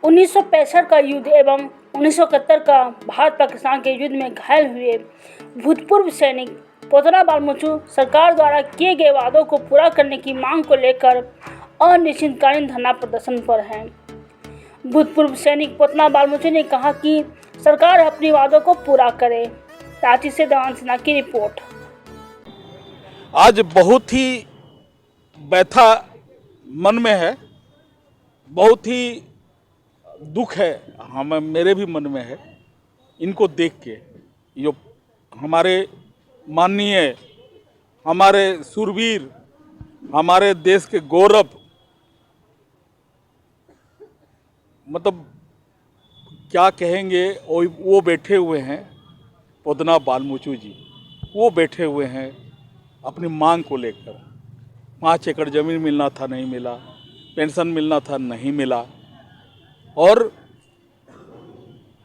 1965 का युद्ध एवं 1971 का भारत पाकिस्तान के युद्ध में घायल हुए भूतपूर्व सैनिक पोतना बालमुचु सरकार द्वारा किए गए वादों को पूरा करने की मांग को लेकर अनिश्चितकालीन धरना प्रदर्शन पर हैं। भूतपूर्व सैनिक पोतना बालमुचु ने कहा कि सरकार अपने वादों को पूरा करे। रांची से देवान सिन्हा की रिपोर्ट। आज बहुत ही व्यथा मन में है, बहुत ही दुख है, मेरे भी मन में है इनको देख के। जो हमारे माननीय, हमारे शूरवीर, हमारे देश के गौरव, मतलब क्या कहेंगे, वो बैठे हुए हैं पोतना बालमुचु जी। वो बैठे हुए हैं अपनी मांग को लेकर। 5 एकड़ ज़मीन मिलना था, नहीं मिला। पेंशन मिलना था, नहीं मिला। और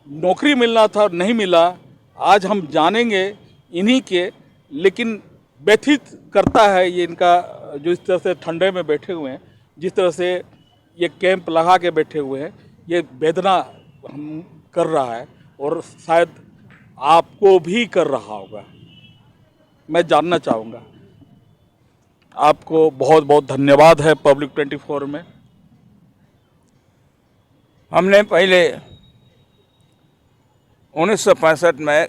नौकरी मिलना था, नहीं मिला। आज हम जानेंगे इन्हीं के, लेकिन व्यथित करता है ये इनका, जो इस तरह से ठंडे में बैठे हुए हैं, जिस तरह से ये कैंप लगा के बैठे हुए हैं, ये वेदना हम कर रहा है और शायद आपको भी कर रहा होगा। मैं जानना चाहूँगा। आपको बहुत बहुत धन्यवाद है पब्लिक 24 में। हमने पहले 1965 में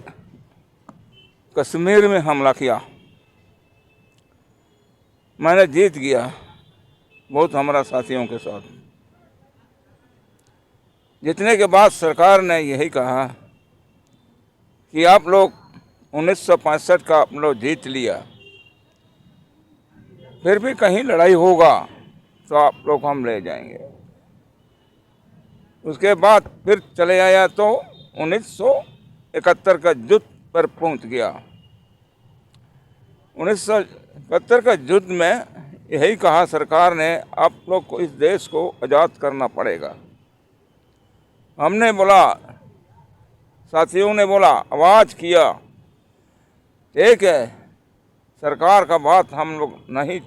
कश्मीर में हमला किया, मैंने जीत गया बहुत हमारा साथियों के साथ। जीतने के बाद सरकार ने यही कहा कि आप लोग 1965 का आप लोग जीत लिया, फिर भी कहीं लड़ाई होगा तो आप लोग हम ले जाएंगे। उसके बाद फिर चले आया तो 1971 का युद्ध पर पहुंच गया। 1971 का युद्ध में यही कहा सरकार ने, आप लोग को इस देश को आज़ाद करना पड़ेगा। हमने बोला, साथियों ने बोला, आवाज़ किया, ठीक है, सरकार का बात हम लोग नहीं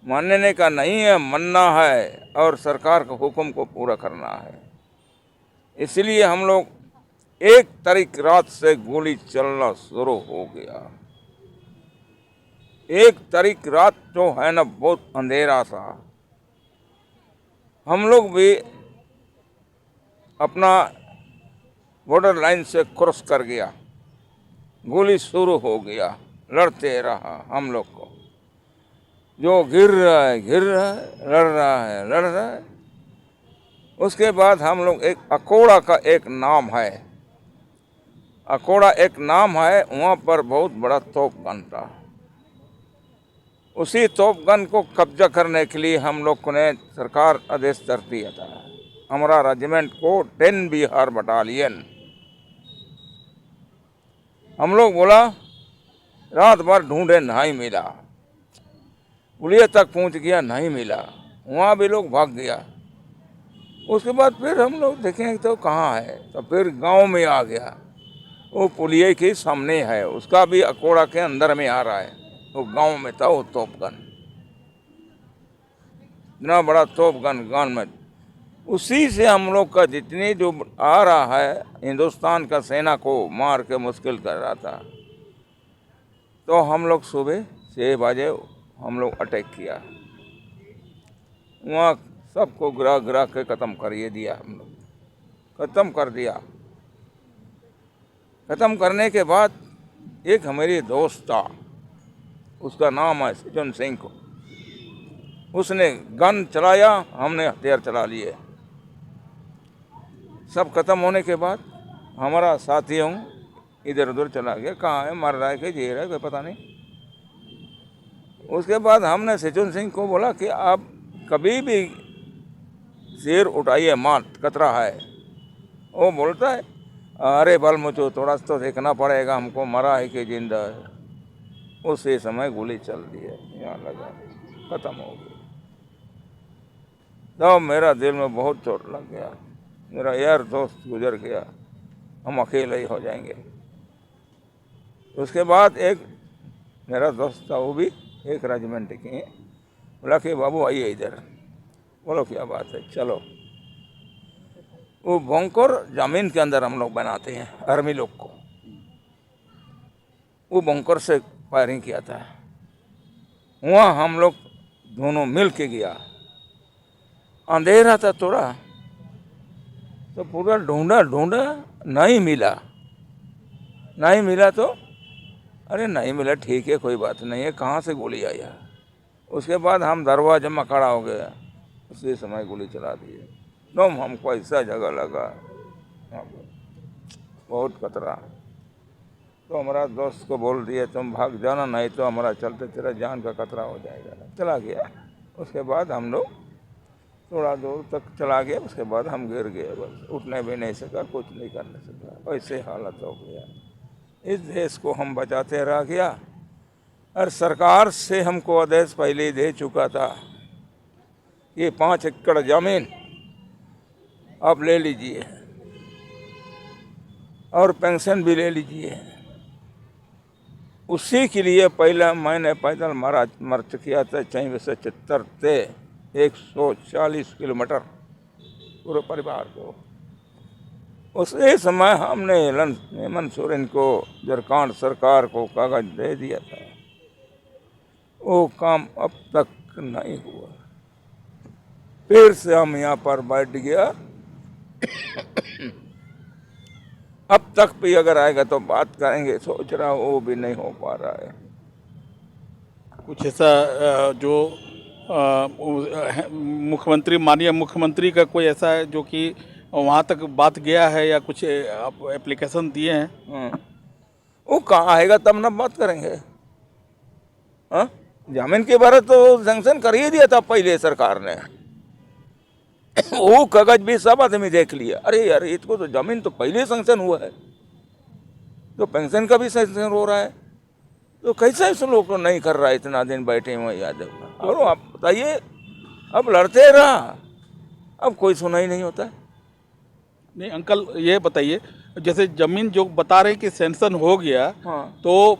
मानने का नहीं है, मानना है और सरकार के हुक्म को पूरा करना है। इसलिए हम लोग 1 तारीख रात से गोली चलना शुरू हो गया। 1 तारीख रात जो है ना, बहुत अंधेरा सा। हम लोग भी अपना बॉर्डर लाइन से क्रॉस कर गया, गोली शुरू हो गया, लड़ते रहा हम लोग को। जो गिर रहा है गिर रहा है, लड़ रहा है लड़ रहा है। उसके बाद हम लोग एक अकोड़ा का एक नाम है, अकोड़ा एक नाम है, वहाँ पर बहुत बड़ा तोप गन था। उसी तोप गन को कब्जा करने के लिए हम लोग ने सरकार आदेश कर दिया था। हमारा रेजिमेंट को 10 बिहार बटालियन, हम लोग बोला, रात भर ढूंढे नहीं मिला, पुलिया तक पहुंच गया, नहीं मिला, वहाँ भी लोग भाग गया। उसके बाद फिर हम लोग देखें तो कहाँ है, तो फिर गांव में आ गया। वो पुलिया के सामने है, उसका भी अकोड़ा के अंदर में आ रहा है। वो गांव में था वो तोप गन, इतना बड़ा तोप गन गान में। उसी से हम लोग का जितनी जो आ रहा है, हिंदुस्तान का सेना को मार के मुश्किल कर रहा था। तो हम लोग सुबह 6 बजे हम लोग अटैक किया, वहाँ सबको गिरा गिरा के ख़त्म करिए दिया। हम लोग ख़त्म कर दिया। ख़त्म करने के बाद एक हमारी दोस्त था, उसका नाम है सचिन सिंह को, उसने गन चलाया, हमने हथियार चला लिए। सब खत्म होने के बाद हमारा साथियों इधर उधर चला गया, कहाँ है, मर रहा है कि जी रहा है, कोई पता नहीं। उसके बाद हमने सचिन सिंह को बोला कि आप कभी भी शेर उठाइए, मार खतरा है। वो बोलता है, अरे बालमुचु, थोड़ा तो देखना पड़ेगा हमको, मरा है कि जिंदा है। उसी समय गोली चल दी है, यहाँ लगा, खत्म हो गया। तो मेरा दिल में बहुत चोट लग गया, मेरा यार दोस्त गुजर गया, हम अकेले ही हो जाएंगे। उसके बाद एक मेरा दोस्त था, वो भी एक रेजिमेंट के, बोला कि बाबू आइए इधर। बोलो क्या बात है, चलो। वो बंकर जमीन के अंदर हम लोग बनाते हैं, आर्मी लोग को, वो बंकर से फायरिंग किया था। वहाँ हम लोग दोनों मिल के गया, अंधेरा था थोड़ा, तो पूरा ढूंढा नहीं मिला। तो अरे नहीं मिला, ठीक है कोई बात नहीं है, कहाँ से गोली आई है। उसके बाद हम दरवाजे में खड़ा हो गया, उसी समय गोली चला दी। एकदम हमको ऐसा जगह लगा, बहुत खतरा। तो हमारा दोस्त को बोल दिए तुम भाग जाना, नहीं तो हमारा चलते तेरा जान का खतरा हो जाएगा। चला गया। उसके बाद हम लोग थोड़ा दूर तक चला गया, उसके बाद हम गिर गए, बस उठने भी नहीं सका, कुछ नहीं करने सका, ऐसे हालत हो गया। इस देश को हम बचाते रह गया, और सरकार से हमको आदेश पहले ही दे चुका था, ये 5 एकड़ जमीन आप ले लीजिए और पेंशन भी ले लीजिए। उसी के लिए पहला मैंने पैदल मार्च किया था 76 से 140 किलोमीटर पूरे परिवार को। उसी समय हमने हेमंत सोरेन को, झारखंड सरकार को कागज दे दिया था, वो काम अब तक नहीं हुआ। फिर से हम यहाँ पर बैठ गया। अब तक भी अगर आएगा तो बात करेंगे, सोच रहा हूँ वो भी नहीं हो पा रहा है। कुछ ऐसा जो मुख्यमंत्री, माननीय मुख्यमंत्री का कोई ऐसा है जो कि वहाँ तक बात गया है, या कुछ आप एप्लीकेशन दिए हैं? वो कहाँ आएगा तब ना बात करेंगे। हाँ, जमीन के बारे तो सैंक्शन कर ही दिया था पहले सरकार ने। वो कागज भी सब आदमी देख लिया, अरे यार इसको तो जमीन तो पहले सैंक्शन हुआ है, तो पेंशन का भी सैंक्शन हो रहा है, तो कैसे इस लोग को नहीं कर रहा है। इतना दिन बैठे हुए यादव। और आप बताइए, अब लड़ते रहा, अब कोई सुनाई नहीं होता है। नहीं अंकल, ये बताइए, जैसे जमीन जो बता रहे हैं कि सैंक्शन हो गया, हाँ, तो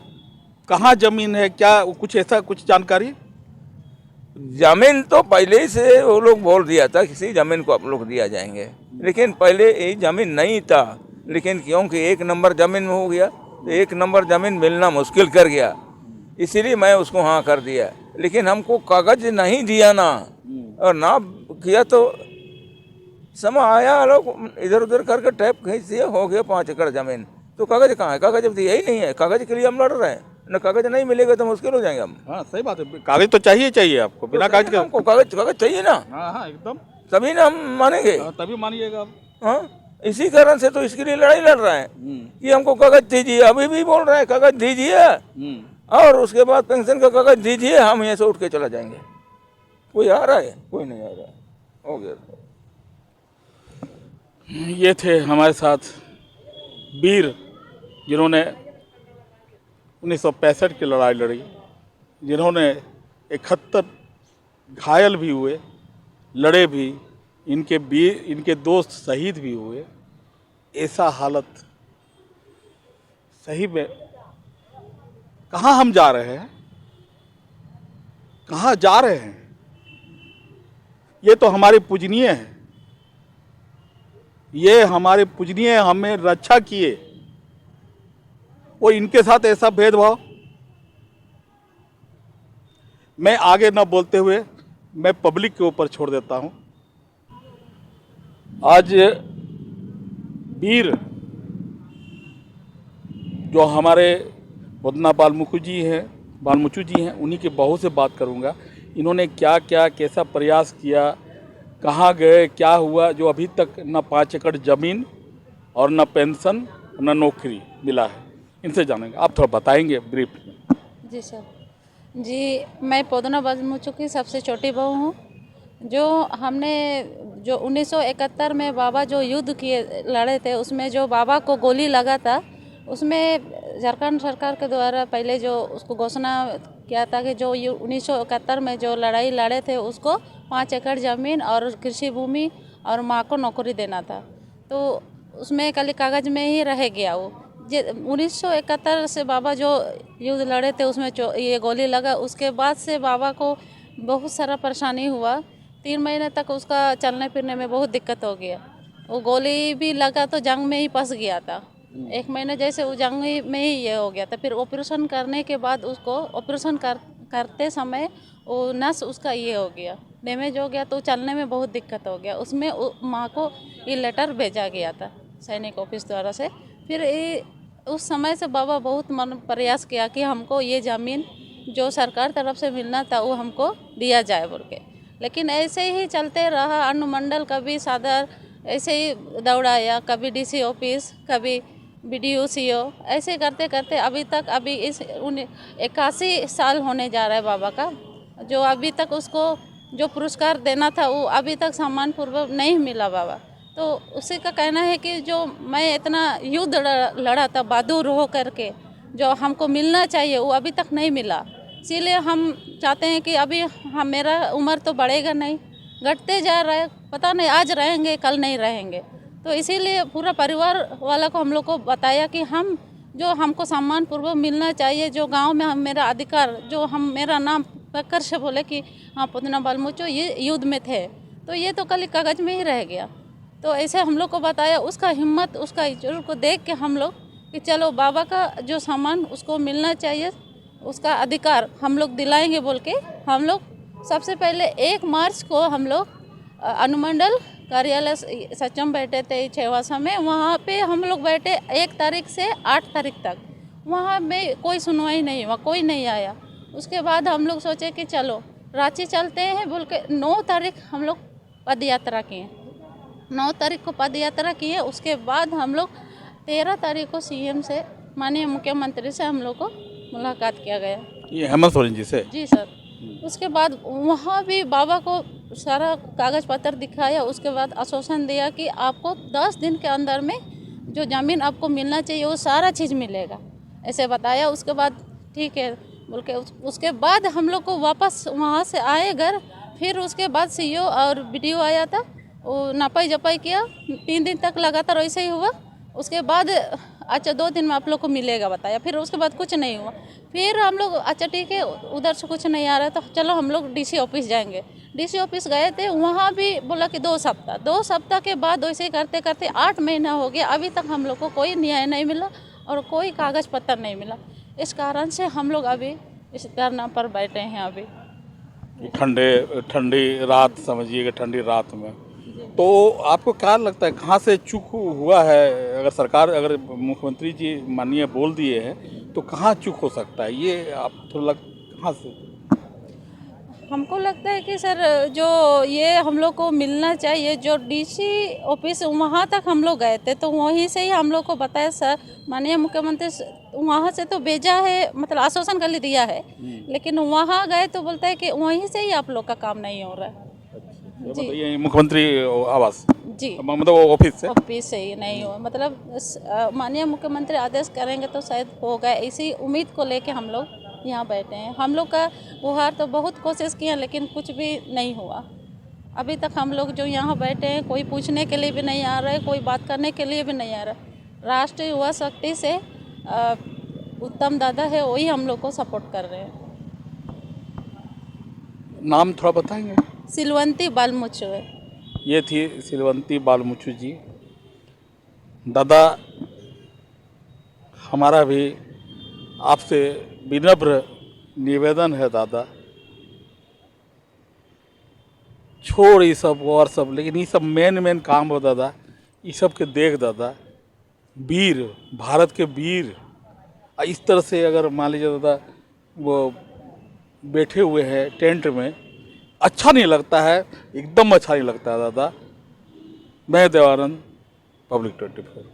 कहाँ जमीन है, क्या कुछ ऐसा कुछ जानकारी? जमीन तो पहले ही से वो लोग बोल दिया था किसी जमीन को आप लोग दिया जाएंगे, लेकिन पहले ये जमीन नहीं था। लेकिन क्योंकि 1 नंबर जमीन में हो गया, तो 1 नंबर जमीन मिलना मुश्किल कर गया, इसीलिए मैं उसको हाँ कर दिया। लेकिन हमको कागज नहीं दिया ना, और ना किया तो समय आया, लोग इधर उधर करके टैप खींच दिया, हो गया 5 एकड़ जमीन। तो कागज कहाँ है? कागज अब दिया ही नहीं है। कागज के लिए हम लड़ रहे हैं, न कागज नहीं मिलेगा तो मुश्किल हो जाएंगे हम। हाँ सही बात है, कागज तो चाहिए आपको, बिना कागज के हमको कागज चाहिए ना। हाँ एकदम, तभी ना हम मानेंगे। तभी मानिएगा आप। हाँ, इसी कारण से तो इसके लिए लड़ाई लड़ रहे हैं कि हमको कागज दीजिए। अभी भी बोल रहे हैं कागज दीजिए, और उसके बाद पेंशन का कागज दीजिए, हम यहाँ से उठ के चला जाएंगे। कोई आ रहा है? कोई नहीं आ रहा है। हो गया। ये थे हमारे साथ वीर, जिन्होंने 1965 की लड़ाई लड़ी, जिन्होंने 71 घायल भी हुए, लड़े भी, इनके दोस्त शहीद भी हुए। ऐसा हालत, सही में कहाँ हम जा रहे हैं, कहाँ जा रहे हैं? ये तो हमारे पूजनीय हैं, ये हमारे पूजनीय, हमें रक्षा किए, और इनके साथ ऐसा भेदभाव। मैं आगे न बोलते हुए मैं पब्लिक के ऊपर छोड़ देता हूं। आज वीर जो हमारे वदना बालमुखु जी हैं, उन्हीं के बहू से बात करूंगा। इन्होंने क्या क्या कैसा प्रयास किया, कहाँ गए, क्या हुआ, जो अभी तक न 5 एकड़ ज़मीन और न पेंशन न नौकरी मिला है, इनसे जानेंगे। आप थोड़ा बताएंगे ब्रीफ में। जी सर। जी, मैं पोदना बालमुखु की सबसे छोटी बहू हूँ। जो हमने 1971 में बाबा जो युद्ध किए लड़े थे, उसमें जो बाबा को गोली लगा था, उसमें झारखंड सरकार के द्वारा पहले जो उसको घोषणा किया था कि जो 1971 में जो लड़ाई लड़े थे उसको 5 एकड़ ज़मीन और कृषि भूमि और माँ को नौकरी देना था। तो उसमें खाली कागज़ में ही रह गया वो। 1971 से बाबा जो युद्ध लड़े थे उसमें ये गोली लगा। उसके बाद से बाबा को बहुत सारा परेशानी हुआ। 3 महीने तक उसका चलने फिरने में बहुत दिक्कत हो गया। वो गोली भी लगा तो जंग में ही फंस गया था। 1 महीना जैसे वो जंग में ही ये हो गया था। फिर ऑपरेशन करने के बाद उसको ऑपरेशन करते समय वो नस उसका ये हो गया, डैमेज हो गया, तो चलने में बहुत दिक्कत हो गया। उसमें माँ को ये लेटर भेजा गया था सैनिक ऑफिस द्वारा से। फिर उस समय से बाबा बहुत मन प्रयास किया कि हमको ये ज़मीन जो सरकार तरफ से मिलना था वो हमको दिया जाए बोल के। लेकिन ऐसे ही चलते रहा, अनुमंडल कभी सदर ऐसे ही दौड़ाया, कभी डीसी ऑफिस, कभी BDO CO, ऐसे करते करते अभी तक अभी इस 81 साल होने जा रहा है बाबा का। जो अभी तक उसको जो पुरस्कार देना था वो अभी तक सम्मानपूर्वक नहीं मिला बाबा। तो उसी का कहना है कि जो मैं इतना युद्ध लड़ा था बहादुर हो करके, जो हमको मिलना चाहिए वो अभी तक नहीं मिला। इसीलिए हम चाहते हैं कि अभी मेरा उम्र तो बढ़ेगा नहीं, घटते जा रहा है, पता नहीं आज रहेंगे कल नहीं रहेंगे। तो इसीलिए पूरा परिवार वाला को हम लोग को बताया कि हम जो हमको सम्मानपूर्वक मिलना चाहिए, जो गांव में हम मेरा अधिकार, जो हम मेरा नाम पकड़ से बोले कि हाँ पुदना बालमुचो ये युद्ध में थे, तो ये तो कल कागज़ में ही रह गया। तो ऐसे हम लोग को बताया, उसका हिम्मत, उसका इज्जत को देख के हम लोग कि चलो बाबा का जो सम्मान उसको मिलना चाहिए, उसका अधिकार हम लोग दिलाएंगे बोल के हम लोग सबसे पहले 1 मार्च को हम लोग अनुमंडल कार्यालय सचम बैठे थे छेवासा में। वहाँ पे हम लोग बैठे 1 तारीख से 8 तारीख तक। वहाँ में कोई सुनवाई नहीं हुआ, कोई नहीं आया। उसके बाद हम लोग सोचे कि चलो रांची चलते हैं बोल के 9 तारीख हम लोग पद यात्रा किए। 9 तारीख को पद यात्रा किए। उसके बाद हम लोग 13 तारीख को CM से, माननीय मुख्यमंत्री से हम लोग को मुलाकात किया गया। ये हेमंत सोरेन जी से? जी सर। उसके बाद वहाँ भी बाबा को सारा कागज़ पत्र दिखाया। उसके बाद आश्वासन दिया कि आपको 10 दिन के अंदर में जो ज़मीन आपको मिलना चाहिए वो सारा चीज़ मिलेगा, ऐसे बताया। उसके बाद ठीक है बोल के उसके बाद हम लोग को वापस वहाँ से आए घर। फिर उसके बाद CO और BDO आया था, वो नापाई जपाई किया। 3 दिन तक लगातार वैसे ही हुआ। उसके बाद अच्छा 2 दिन में आप लोग को मिलेगा बताया। फिर उसके बाद कुछ नहीं हुआ। फिर हम लोग अच्छा ठीक है उधर से कुछ नहीं आ रहा तो चलो हम लोग DC ऑफिस जाएंगे। DC ऑफिस गए थे, वहाँ भी बोला कि 2 सप्ताह। 2 सप्ताह के बाद वैसे करते करते 8 महीना हो गया। अभी तक हम लोग को कोई न्याय नहीं मिला और कोई कागज़ पत्र नहीं मिला। इस कारण से हम लोग अभी इस धरना पर बैठे हैं। अभी ठंडी रात समझिएगा, ठंडी रात में तो आपको क्या लगता है कहाँ से चूक हुआ है? अगर सरकार, अगर मुख्यमंत्री जी माननीय बोल दिए हैं तो कहाँ चूक हो सकता है, ये आप थोड़ा कहाँ से? हमको लगता है कि सर जो ये हम लोग को मिलना चाहिए, जो DC ऑफिस वहाँ तक हम लोग गए थे तो वहीं से ही हम लोग को बताया सर माननीय मुख्यमंत्री वहाँ से तो भेजा है, मतलब आश्वासन कर दिया है। लेकिन वहाँ गए तो बोलता है कि वहीं से ही आप लोग का काम नहीं हो रहा है। मतलब ये मुख्यमंत्री आवास जी, मतलब ऑफिस से ही नहीं हुआ। मतलब माननीय मुख्यमंत्री आदेश करेंगे तो शायद होगा, इसी उम्मीद को लेके हम लोग यहाँ बैठे हैं। हम लोग का गुहार तो बहुत कोशिश किए लेकिन कुछ भी नहीं हुआ। अभी तक हम लोग जो यहाँ बैठे हैं कोई पूछने के लिए भी नहीं आ रहा है, कोई बात करने के लिए भी नहीं आ रहा है। राष्ट्रीय युवा शक्ति से उत्तम दादा है, वही हम लोग को सपोर्ट कर रहे हैं। नाम थोड़ा बताएंगे? सिलवंती बालमुचो है। ये थी सिलवंती बालमुचो जी। दादा, हमारा भी आपसे विनम्र निवेदन है दादा, छोड़ ये सब और सब, लेकिन ये सब मेन काम हो दादा, ये सब के देख दादा, वीर, भारत के वीर इस तरह से अगर मान लीजिए दादा वो बैठे हुए हैं टेंट में, अच्छा नहीं लगता है, एकदम अच्छा नहीं लगता है दादा। मैं देवानंद, पब्लिक 24।